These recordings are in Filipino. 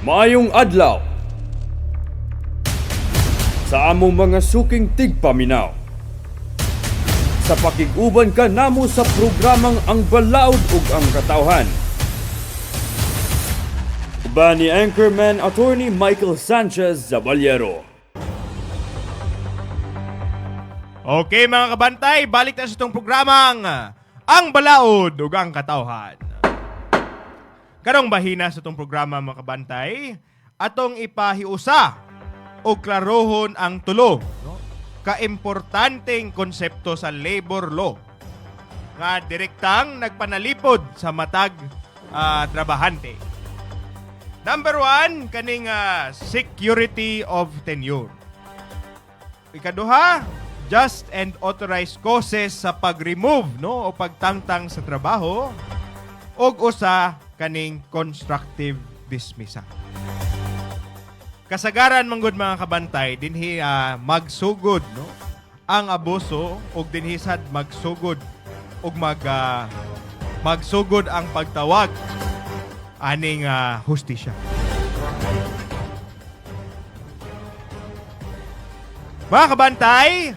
Maayong adlaw sa among mga suking tigpaminaw. Sa pakiguban ka namo sa programang Ang Balaod ug ang Katawhan. Uban ni Anchorman Attorney Michael Sanchez Zaballero. Okay mga kabantay, balik na sa itong programang Ang Balaod ug ang Katawhan. Karong bahina sa itong programa mga kabantay, atong ipahiusa o klarohon ang tulo, no? Kaimportanteng konsepto sa labor law nga direktang nagpanalipod sa matag trabahante. Number 1, kaning security of tenure. Ikaduha, just and authorized causes sa pag-remove, no, o pagtangtang sa trabaho. Og usa, kaning constructive dismissal. Kasagaran manggod mga kabantay dinhi magsugod, no, ang abuso og dinhi sad magsugod og magsugod ang pagtawag aning hustisya. Mga kabantay,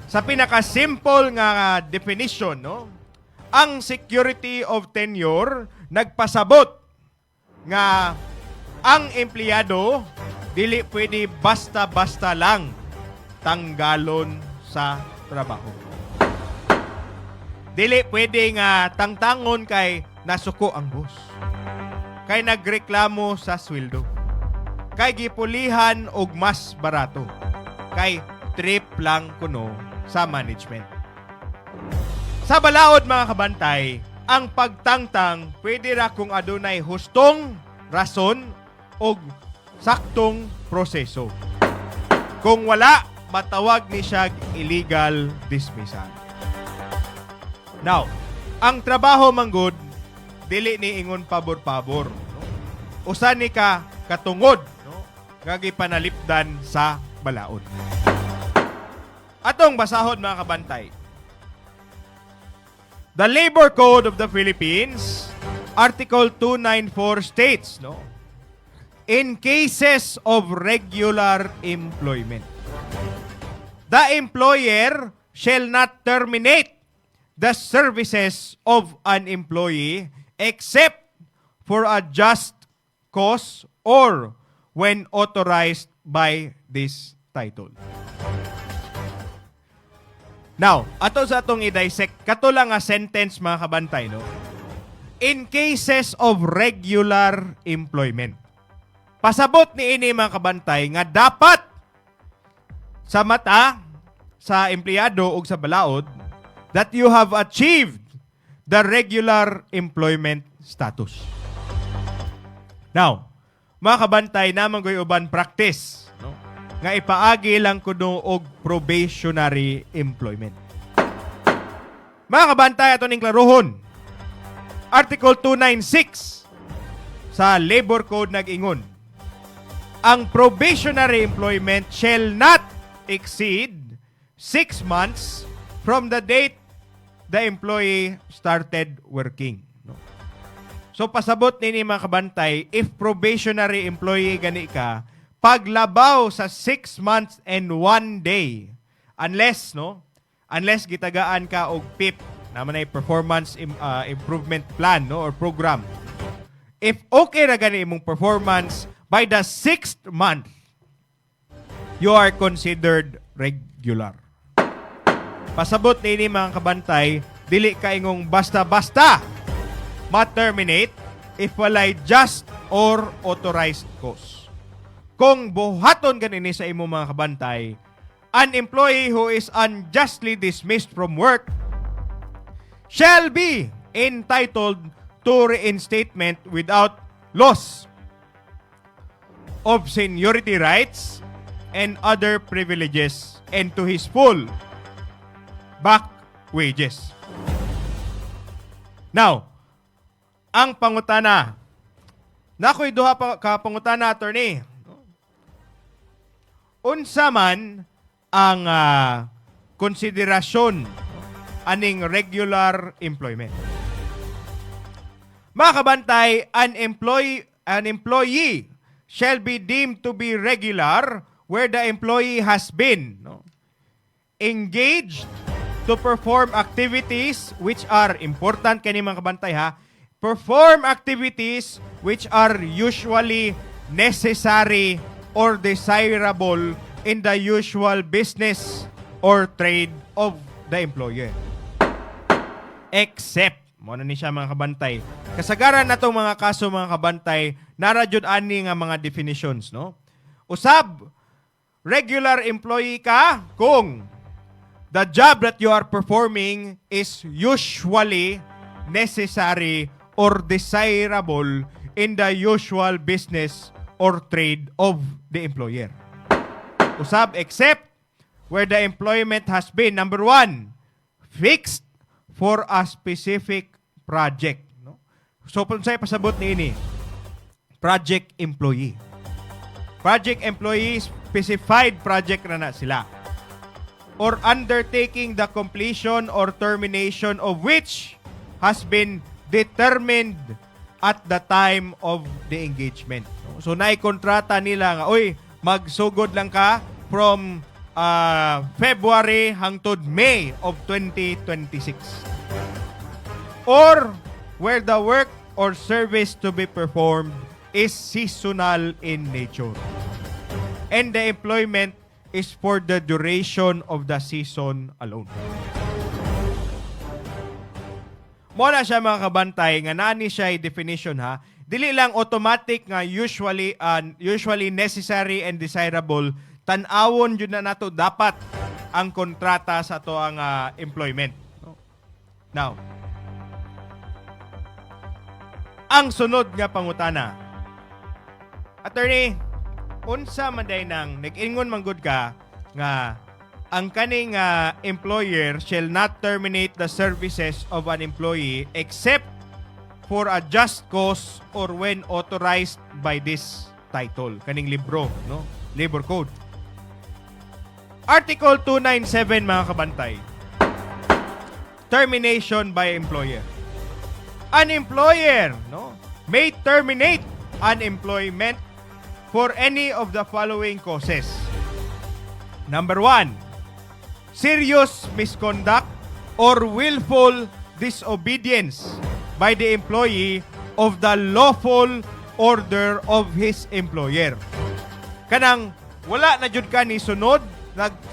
sa pinaka-simple nga definition, no, ang security of tenure nagpasabot nga ang empleyado dili pwede basta-basta lang tanggalon sa trabaho. Dili pwede nga tangtangon kay nasuko ang boss. Kay nagreklamo sa sweldo. Kay gipulihan og mas barato. Kay trip lang kuno sa management. Sa balaod mga kabantay, ang pagtangtang pwede ra kung adunay hustong rason o saktong proseso. Kung wala, matawag ni siya illegal dismissal. Now, ang trabaho manggod, dili ni ingon pabor-pabor. No? Usa ni ka katungod, no? Nga gipanalipdan sa balaod. Atong basahon mga kabantay. The Labor Code of the Philippines, Article 294 states, no, in cases of regular employment, the employer shall not terminate the services of an employee except for a just cause or when authorized by this title. Now, ato sa atong i-dissect, kato lang nga sentence mga kabantay, no? In cases of regular employment. Pasabot ni ini mga kabantay nga dapat sa mata sa empleyado o sa balaod that you have achieved the regular employment status. Now, mga kabantay, naman ko'y uban practice, no, nga ipaagi lang kuno og probationary employment. Mga kabantay, ato ning klarohon. Article 296 sa Labor Code nag-ingon, ang probationary employment shall not exceed 6 months from the date the employee started working. No? So pasabot nini mga kabantay, if probationary employee gani ka, paglabaw sa 6 months and 1 day, unless gitagaan ka og PIP, naman ay performance improvement plan, no, or program. If okay ra gani imong performance, by the 6th month, you are considered regular. Pasabot nini mga kabantay, dili ka ingong basta-basta ma-terminate if walay just or authorized cause. Kung buhaton ganini sa imo mga kabantay, an employee who is unjustly dismissed from work shall be entitled to reinstatement without loss of seniority rights and other privileges and to his full back wages. Now, ang pangutana, nakoy duha ka pangutana, attorney. Unsa man ang konsiderasyon aning regular employment? Mga kabantay, an employee shall be deemed to be regular where the employee has been engaged to perform activities which are important kani mga kabantay ha. Perform activities which are usually necessary or desirable in the usual business or trade of the employer. Except, muna ni siya mga kabantay, kasagaran na itong mga kaso mga kabantay, naradyon ani nga mga definitions, no? Usab, regular employee ka kung the job that you are performing is usually necessary or desirable in the usual business or trade of the employer. Usab, except where the employment has been, number 1, fixed for a specific project. No? So, kung sa'yo pasabot ni ini, project employee. Project employee, specified project na sila. Or undertaking the completion or termination of which has been determined at the time of the engagement. So, naikontrata nila nga, oy, magsugod lang ka from February hangtod May of 2026. Or where the work or service to be performed is seasonal in nature. And the employment is for the duration of the season alone. Muna siya mga kabantay, nga nani siya definition ha. Dili lang automatic nga usually necessary and desirable, tan-awon yun na nato dapat ang kontrata sa to ang employment. Now, ang sunod nga pangutana. Attorney, unsa man day nang nag-ingon manggod ka nga ang kaning employer shall not terminate the services of an employee except for a just cause or when authorized by this title, kaning libro, no? Labor Code. Article 297 mga kabantay. Termination by employer. An employer, no, may terminate an employment for any of the following causes. Number 1, serious misconduct or willful disobedience by the employee of the lawful order of his employer. Kanang wala na jud ka ni sunod,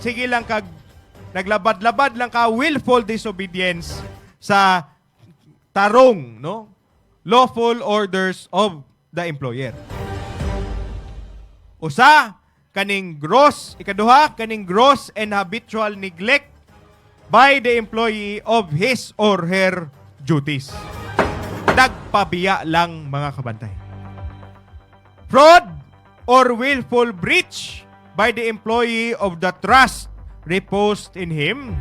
sige lang kag naglabad-labad lang ka, willful disobedience sa tarong, no? Lawful orders of the employer. Usa, ikaduha, kaning gross and habitual neglect by the employee of his or her duties. Nagpabiya lang mga kabantay. Fraud or willful breach by the employee of the trust reposed in him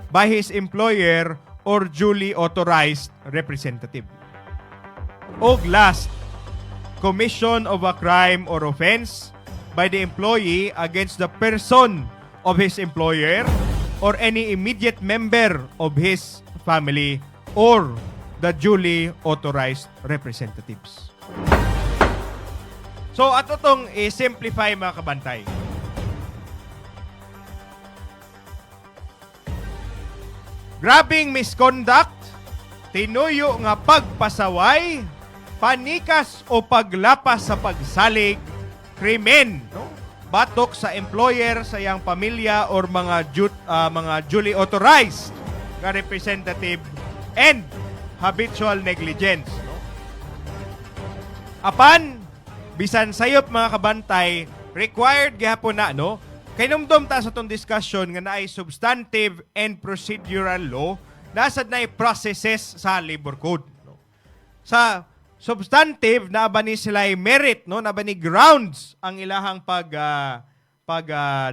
by his employer or duly authorized representative. O last, commission of a crime or offense by the employee against the person of his employer or any immediate member of his family or the duly authorized representatives. So, ato tong i-simplify mga kabantay. Grabing misconduct, tinuyo nga pagpasaway, panikas o paglapas sa pagsalig, krimen, no? Batok sa employer, sa iyang pamilya or mga duly authorized nga representative, and habitual negligence, no? Apan bisan sayop mga kabantay, required gihapon na, no? Kinumdum ta sa itong discussion nga naay substantive and procedural law, nasad na processes sa labor code, no? Sa substantive, na ba ni sila merit, no? Na ba ni grounds ang ilahang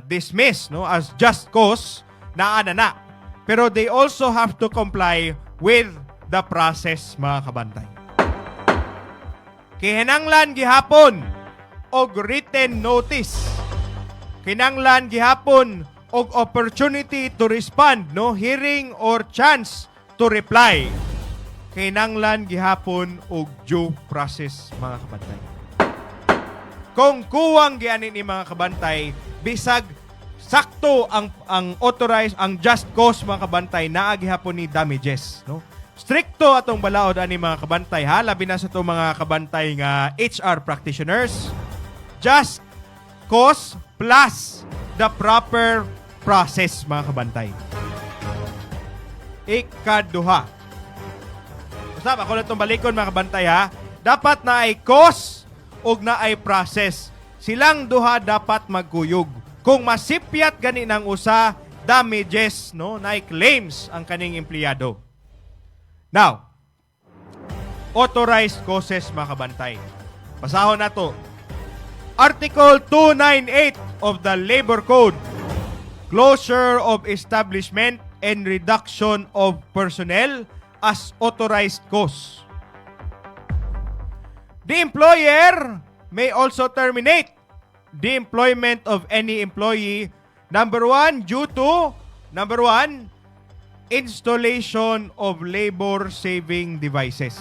dismiss, no? As just cause, na. Pero they also have to comply with the process, mga kabantay. Kihinanglan gihapon og written notice. Kinanglan gihapon og opportunity to respond, no? Hearing or chance to reply. Kinanglan gihapon og due process, mga kabantay. kung kuwang gianin ni mga kabantay, bisag sakto ang authorized, ang just cause mga kabantay, naagi hapon ni damages. No? Stricto atong balaod ani mga kabantay ha, labi na sa itong mga kabantay nga HR practitioners. Just cause plus the proper process mga kabantay. Ikaduha. Basta ako na itong balikon mga kabantay ha. Dapat na ay cause o na ay process. Silang duha dapat magkuyog. Kung masipyat gani ng usa, damages, no, na claims ang kaning empleyado. Now, authorized causes mga kabantay. Basahon na to. Article 298 of the Labor Code. Closure of establishment and reduction of personnel as authorized cause. The employer may also terminate the employment of any employee, number one, due to, number one, installation of labor-saving devices.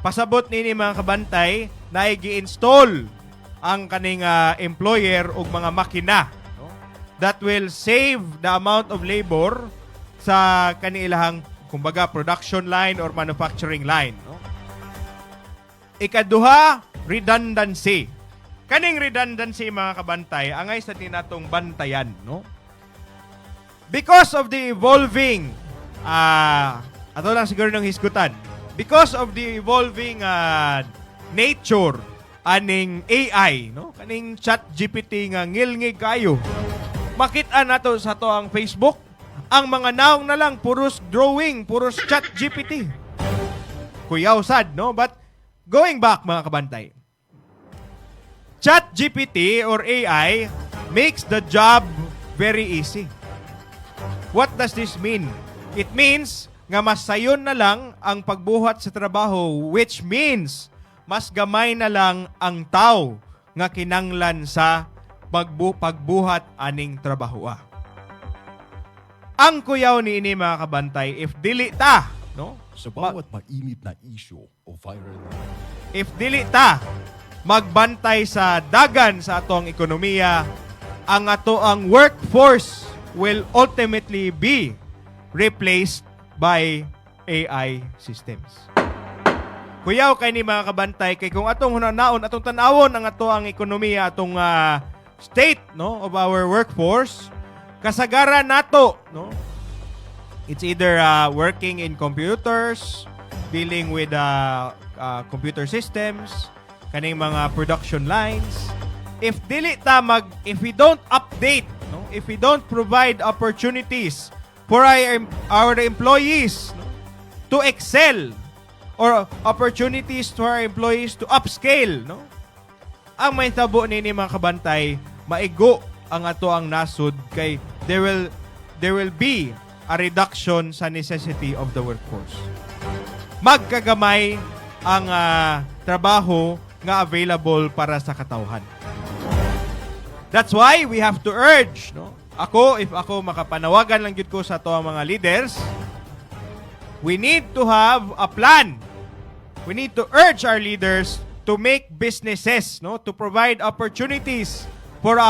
Pasabot nini mga kabantay na i-install ang kaning employer og mga makina, no, that will save the amount of labor sa kanilang kumbaga production line or manufacturing line. No? Ikaduha, redundancy. Kaning redundancy mga kabantay, angay sa tinatong bantayan, no? Because of the evolving ato lang siguro ng hisgutan. Because of the evolving nature aning AI, no? Kaning ChatGPT nga ngilngig kayo. Makita nato sa to ang Facebook, ang mga naong na lang puros drawing, puros ChatGPT. Kuyaw sad, no? But going back mga kabantay, ChatGPT or AI makes the job very easy. What does this mean? It means nga mas sayon na lang ang pagbuhat sa trabaho, which means mas gamay na lang ang tao nga kinanglan sa pagbuhat aning trabaho. Ang kuyaw ni ini mga kabantay, if dili ta, no? Sa bawat mainit na issue o viral, if dili ta magbantay sa dagan sa atong ekonomiya, ang atoang workforce will ultimately be replaced by AI systems. Kuyaw kay ni mga kabantay, kay kung atong hunanaon, atong tanawon ang atoang ekonomiya, atong state, no, of our workforce, kasagaran nato, no? It's either working in computers, dealing with computer systems, kaning mga production lines. If we don't update, no? If we don't provide opportunities for our employees, no, to excel, or opportunities to our employees to upscale, no? Ang may tabo nini mga kabantay, maigo ang ato ang nasud kay there will be a reduction sa necessity of the workforce. Magkagamay ang trabaho nga available para sa katawhan. That's why we have to urge, no? If ako makapanawagan lang gyud ko sa to ang mga leaders, we need to have a plan. We need to urge our leaders to make businesses, no, to provide opportunities for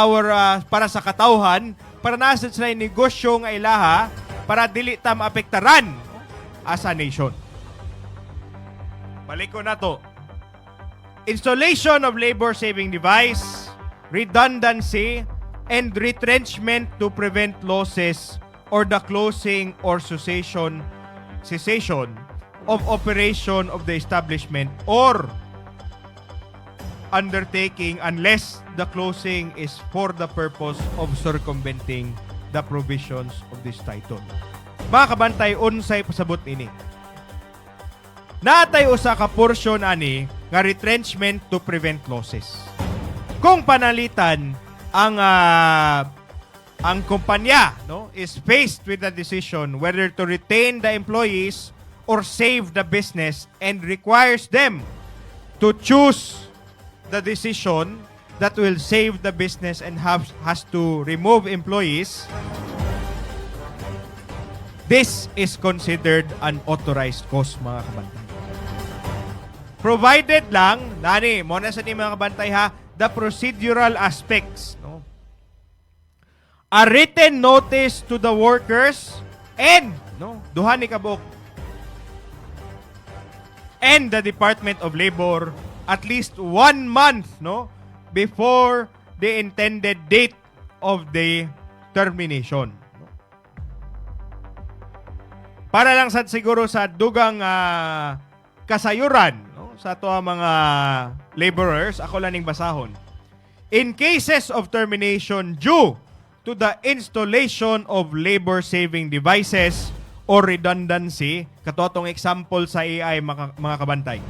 para sa katawhan, para nasa sila yung negosyo nga ilaha, para dili ta maapektaran, no, as a nation. Balik ko na to. Installation of labor-saving device, redundancy, and retrenchment to prevent losses or the closing or cessation of operation of the establishment or undertaking unless the closing is for the purpose of circumventing the provisions of this title. Mga kabantay, unsay pasabot ini. Natay usa ka portion ani nga retrenchment to prevent losses. Kung panalitan ang kumpanya, no, is faced with a decision whether to retain the employees or save the business and requires them to choose the decision that will save the business and has to remove employees, this is considered an authorized cause, mga kabantay. provided lang, nani, mo na sa ni mga kabantay ha, the procedural aspects, no? A written notice to the workers and, no, duha ni kabuk, and the Department of Labor at least 1 month, no, before the intended date of the termination. No? Para lang sad siguro sa dugang kasayuran, no, sa to mga laborers, ako lang ning basahon. In cases of termination due to the installation of labor-saving devices or redundancy, katotong example sa AI mga kabantay.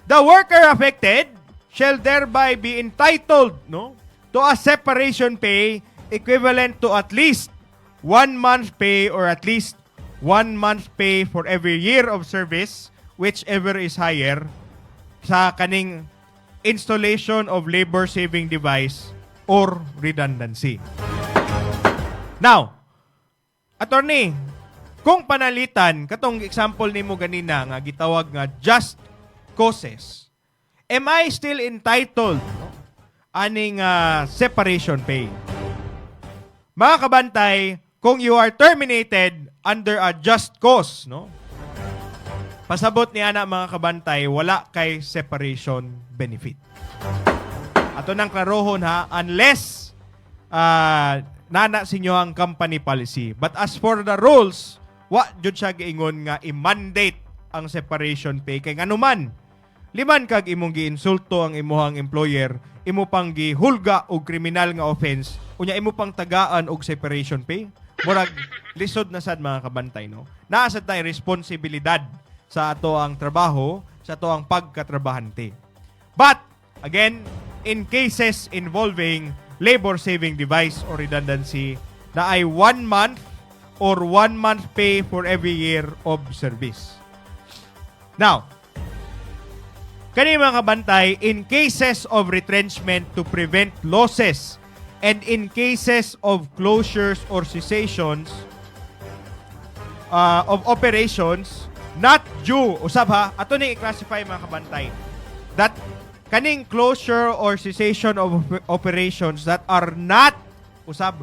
The worker affected shall thereby be entitled, no, to a separation pay equivalent to at least 1 month pay or at least 1 month pay for every year of service, whichever is higher, sa kaning installation of labor-saving device or redundancy. Now, attorney, kung panalitan, katong example nimo ganina nga gitawag nga just causes, am I still entitled, no, aning separation pay? Mga kabantay, kung you are terminated under a just cause, no, pasabot ni ana mga kabantay, wala kay separation benefit. Ato nang klarohon ha, unless nana sinyo ang company policy. But as for the rules, wa jud siya giingon nga i-mandate ang separation pay kay nganuman liman kag imong giinsulto ang imuhang employer, imo pang gihulga og kriminal nga offense, unya imo pang tagaan og separation pay, murag lisod na sad mga kabantay, no. Naa sad tay responsibilidad sa ato ang trabaho, sa ato ang pagkatrabahante. But again, in cases involving labor-saving device or redundancy, na ay 1 month or 1 month pay for every year of service. Now, kani mga kabantay, in cases of retrenchment to prevent losses and in cases of closures or cessations of operations not due, usab ha, ato ni i-classify mga kabantay, that kaning closure or cessation of operations that are not, usab,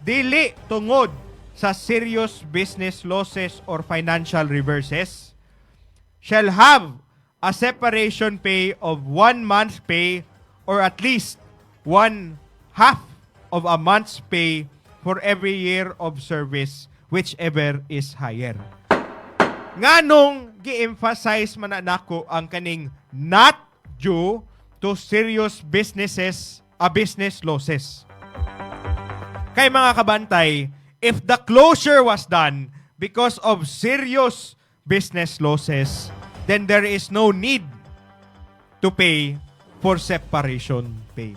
dili tungod sa serious business losses or financial reverses, shall have a separation pay of 1 month pay or at least 1/2 of a month's pay for every year of service, whichever is higher. Nganong gi-emphasize man nako ang kaning not due to serious business losses. Kay mga kabantay, if the closure was done because of serious business losses, then there is no need to pay for separation pay.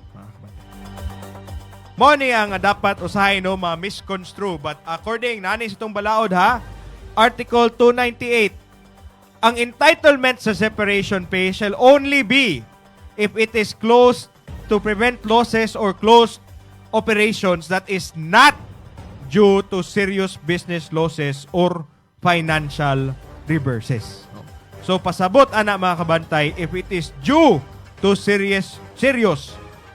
Mo ni ang dapat usahay no ma-misconstrue, but according nani sa itong balaod ha, Article 298, ang entitlement sa separation pay shall only be if it is closed to prevent losses or closed operations that is not due to serious business losses or financial reverses. So pasabot ana mga kabantay, if it is due to serious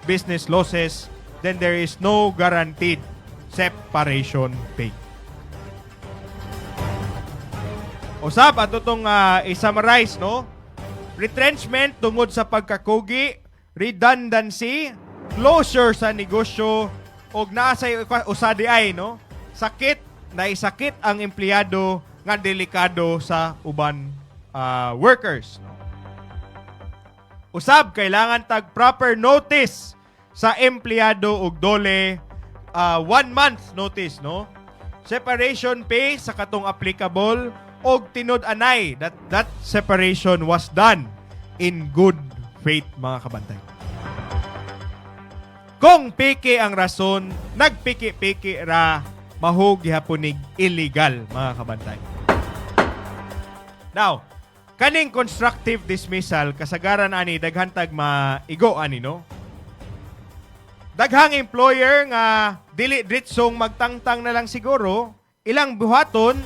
business losses, then there is no guaranteed separation pay. Usab ato tong i-summarize, no? Retrenchment tungod sa pagkakugi, redundancy, closure sa negosyo, og naa sa usadi ay, no? Sakit, naisakit ang empleyado nga delikado sa uban workers. No? Usab, kailangan tag proper notice sa empleyado og dole 1 month notice, no? Separation pay sa katong applicable og tinud-anay that separation was done in good faith, mga kabantay. Kung piki ang rason, nagpiki-piki ra, mahog gihaponig illegal, mga kabantay. Now, kaning constructive dismissal, kasagaran ani daghantag maigo ani, no? Daghang employer nga dili ditsong magtangtang na lang siguro, ilang buhaton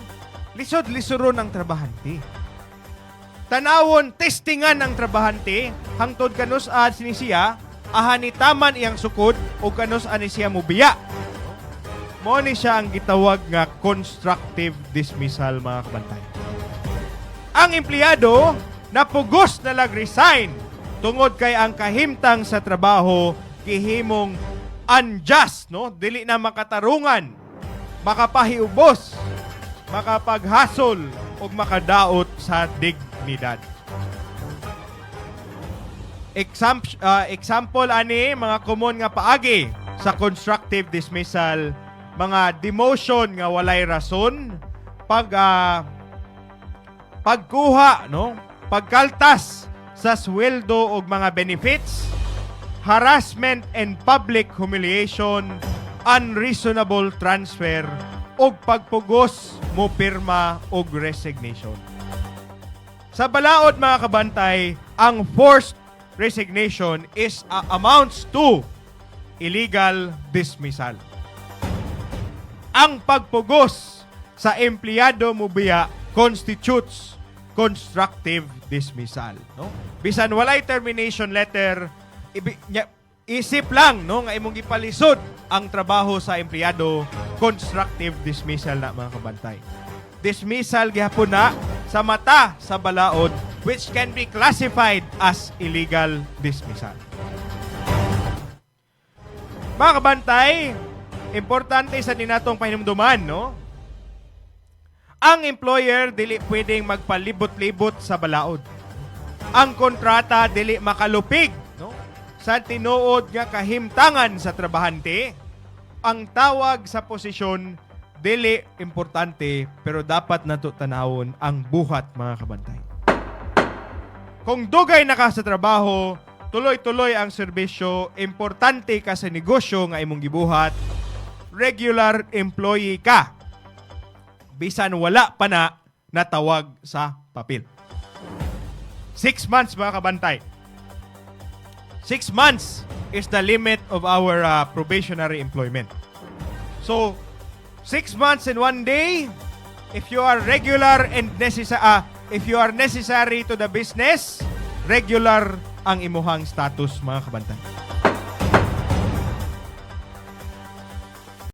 lisod-lisuron ang trabahante. tanawon testingan ang trabahante hangtod kanus sinisiya ahanitaman iyang sukod o kanus ani siya mubiya. Mo ni siya ang gitawag nga constructive dismissal, mga kabantay. Ang empleyado napugos na lag-resign tungod kay ang kahimtang sa trabaho gihimong unjust, no? Dili na makatarungan, makapahiubos, makapaghasol o makadaot sa dignidad. Example ani mga common nga paagi sa constructive dismissal, mga demotion nga walay rason, pagkuha, no? Pagkaltas sa sweldo o mga benefits, harassment and public humiliation, unreasonable transfer, o pagpugos mo pirma o resignation. Sa balaod, mga kabantay, ang forced resignation amounts to illegal dismissal. Ang pagpugos sa empleyado mubiya constitutes constructive dismissal, no? Bisan walay termination letter, isip lang, no, nga imong gipalisod ang trabaho sa empleyado, constructive dismissal na, mga kabantay. Dismissal gihapon na sa mata sa balaod, which can be classified as illegal dismissal. Mga kabantay, importante sa ninatong pahinumduman, no? Ang employer dili pwedeng magpalibot-libot sa balaod. Ang kontrata dili makalupig, no? Sa tinuod nga kahimtangan sa trabahante. Ang tawag sa posisyon dili importante, pero dapat nato tanawon ang buhat, mga kabantay. Kung dugay na ka sa trabaho, tuloy-tuloy ang serbisyo, importante ka sa negosyo nga imong gibuhat, regular employee ka, bisan wala pa na natawag sa papel. 6 months, mga kabantay. 6 months is the limit of our probationary employment. So, 6 months and 1 day, if you are regular and if you are necessary to the business, regular ang imuhang status, mga kabantay.